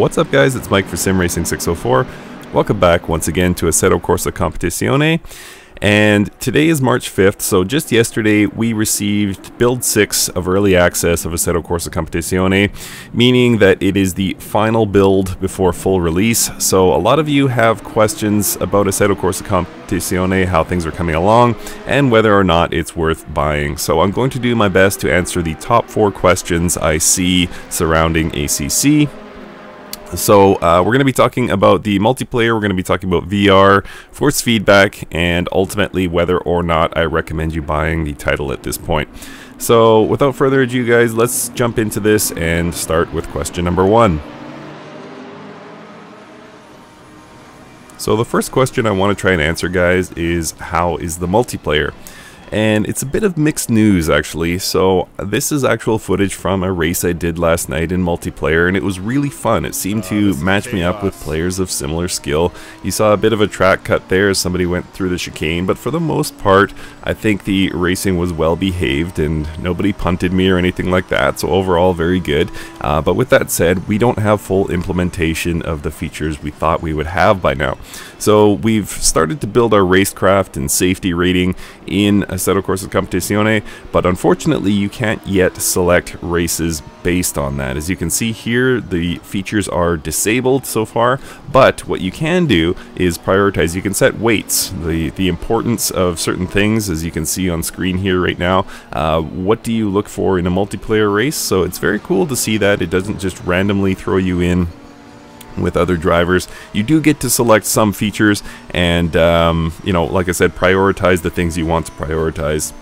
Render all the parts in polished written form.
What's up guys, it's Mike for SimRacing604. Welcome back once again to Assetto Corsa Competizione. And today is March 5th, so just yesterday we received build 6 of early access of Assetto Corsa Competizione, meaning that it is the final build before full release. So a lot of you have questions about Assetto Corsa Competizione, how things are coming along, and whether or not it's worth buying. So I'm going to do my best to answer the top 4 questions I see surrounding ACC. So we're going to be talking about the multiplayer, we're going to be talking about VR, force feedback, and ultimately whether or not I recommend you buying the title at this point. So without further ado guys, let's jump into this and start with question number 1. So the first question I want to try and answer guys is, how is the multiplayer? And it's a bit of mixed news actually. So this is actual footage from a race I did last night in multiplayer, and it was really fun. It seemed to match me up with players of similar skill. You saw a bit of a track cut there as somebody went through the chicane, but for the most part I think the racing was well behaved and nobody punted me or anything like that, so overall very good. But with that said, we don't have full implementation of the features we thought we would have by now. So we've started to build our racecraft and safety rating in Assetto Corsa Competizione, but unfortunately you can't yet select races based on that. As you can see here, the features are disabled so far, but what you can do is prioritize. You can set weights, the importance of certain things, as you can see on screen here right now. What do you look for in a multiplayer race? So it's very cool to see that it doesn't just randomly throw you in with other drivers. You do get to select some features and you know, like I said, prioritize the things you want to prioritize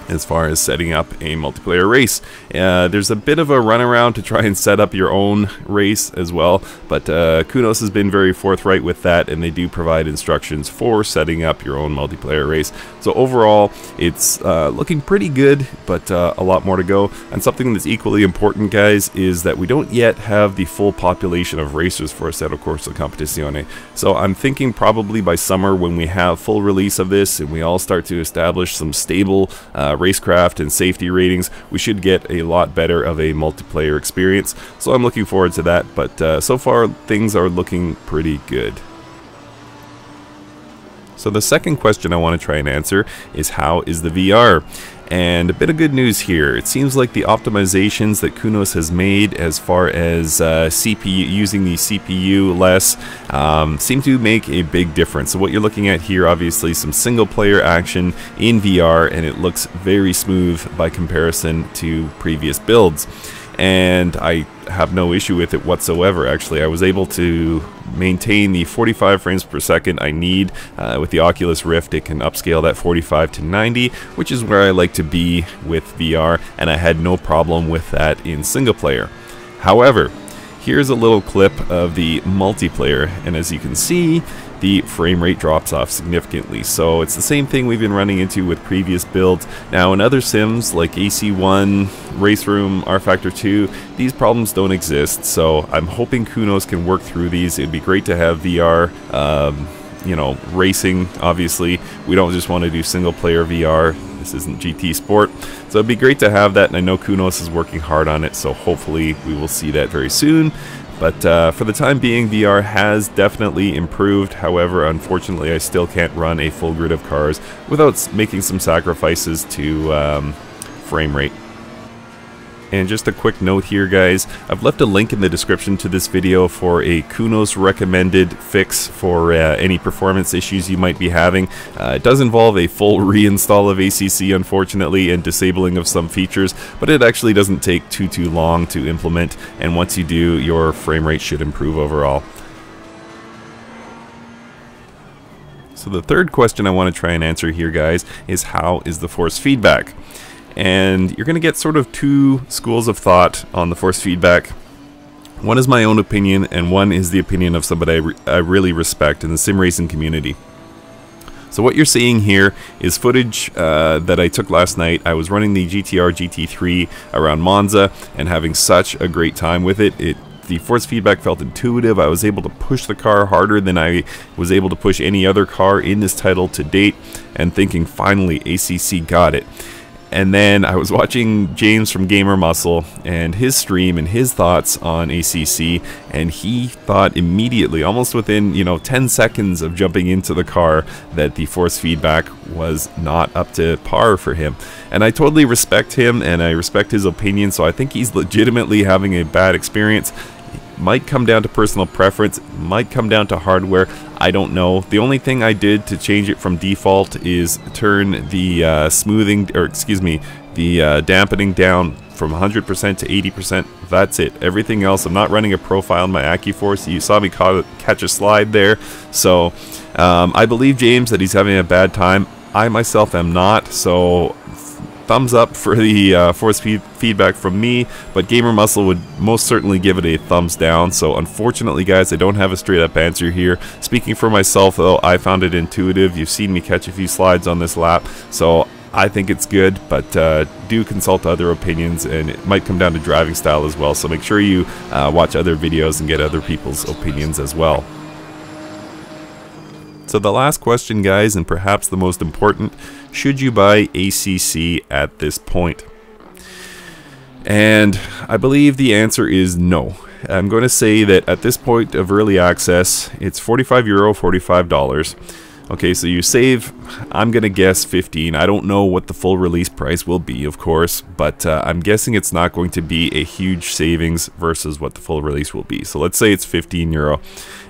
as far as setting up a multiplayer race. There's a bit of a runaround to try and set up your own race as well, but Kunos has been very forthright with that, and they do provide instructions for setting up your own multiplayer race. So overall, it's looking pretty good, but a lot more to go. And something that's equally important, guys, is that we don't yet have the full population of racers for Assetto Corsa Competizione. So I'm thinking probably by summer, when we have full release of this and we all start to establish some stable racecraft and safety ratings, we should get a lot better of a multiplayer experience. So I'm looking forward to that, but so far things are looking pretty good. So the second question I want to try and answer is, how is the VR? And a bit of good news here. It seems like the optimizations that Kunos has made as far as CPU, using the CPU less, seem to make a big difference. So what you're looking at here, obviously some single player action in VR, and it looks very smooth by comparison to previous builds. And I have no issue with it whatsoever. Actually, I was able to maintain the 45 frames per second I need. With the Oculus Rift, it can upscale that 45 to 90, which is where I like to be with VR, and I had no problem with that in single player. However, here's a little clip of the multiplayer, and as you can see, the frame rate drops off significantly. So it's the same thing we've been running into with previous builds. Now in other sims like AC1, Race Room, rFactor 2, these problems don't exist. So I'm hoping Kunos can work through these. It'd be great to have VR, you know, racing. Obviously, we don't just want to do single player VR. This isn't GT Sport. So it'd be great to have that, and I know Kunos is working hard on it, so hopefully we will see that very soon. But for the time being, VR has definitely improved. However, unfortunately, I still can't run a full grid of cars without making some sacrifices to frame rate. And just a quick note here, guys, I've left a link in the description to this video for a Kunos recommended fix for any performance issues you might be having. It does involve a full reinstall of ACC, unfortunately, and disabling of some features, but it actually doesn't take too long to implement, and once you do, your frame rate should improve overall. So the third question I want to try and answer here, guys, is, how is the force feedback? And you're going to get sort of two schools of thought on the force feedback. One is my own opinion, and one is the opinion of somebody I really respect in the sim racing community. So what you're seeing here is footage that I took last night. I was running the GTR GT3 around Monza and having such a great time with it. The force feedback felt intuitive. I was able to push the car harder than I was able to push any other car in this title to date, and thinking, finally, ACC got it. And then I was watching James from Gamer Muscle and his stream and his thoughts on ACC, and he thought immediately, almost within 10 seconds of jumping into the car, that the force feedback was not up to par for him. And I totally respect him and I respect his opinion, so I think he's legitimately having a bad experience. Might come down to personal preference, might come down to hardware, I don't know. The only thing I did to change it from default is turn the smoothing, or excuse me, the dampening down from 100% to 80%. That's it. Everything else, I'm not running a profile in my AccuForce. You saw me catch a slide there. So I believe James that he's having a bad time. I myself am not, so thumbs up for the force feedback from me, but Gamer Muscle would most certainly give it a thumbs down. So unfortunately, guys, I don't have a straight up answer here. Speaking for myself, though, I found it intuitive. You've seen me catch a few slides on this lap, so I think it's good, but do consult other opinions, and it might come down to driving style as well. So make sure you watch other videos and get other people's opinions as well. So the last question, guys, and perhaps the most important, should you buy ACC at this point? And I believe the answer is no. I'm going to say that at this point of early access, it's €45, $45. Okay, so you save, I'm going to guess 15. I don't know what the full release price will be, of course, but I'm guessing it's not going to be a huge savings versus what the full release will be. So let's say it's €15.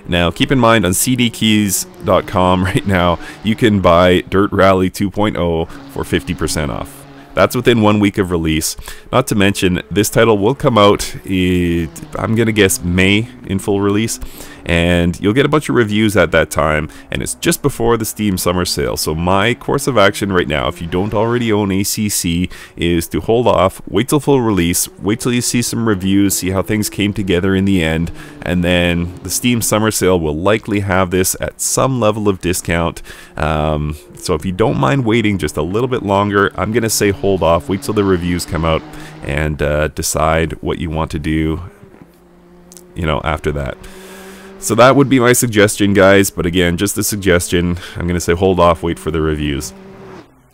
Now, keep in mind, on cdkeys.com right now, you can buy Dirt Rally 2.0 for 50% off. That's within 1 week of release. Not to mention, this title will come out, I'm going to guess May in full release, and you'll get a bunch of reviews at that time, and it's just before the Steam Summer Sale. So my course of action right now, if you don't already own ACC, is to hold off, wait till full release, wait till you see some reviews, see how things came together in the end, and then the Steam Summer Sale will likely have this at some level of discount. So if you don't mind waiting just a little bit longer, I'm going to say hold off, wait till the reviews come out, and decide what you want to do, after that. So that would be my suggestion, guys, but again, just a suggestion. I'm going to say hold off, wait for the reviews.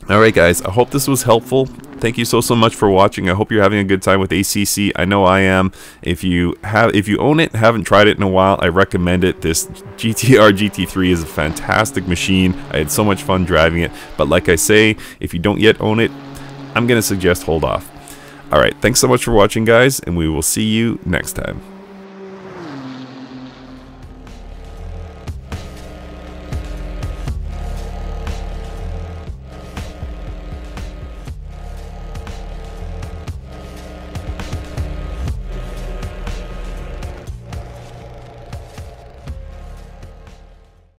Alright, guys, I hope this was helpful. Thank you so much for watching. I hope you're having a good time with ACC. I know I am. If you own it, haven't tried it in a while, I recommend it. This GTR GT3 is a fantastic machine. I had so much fun driving it. But like I say, if you don't yet own it, I'm going to suggest hold off. Alright, thanks so much for watching, guys, and we will see you next time.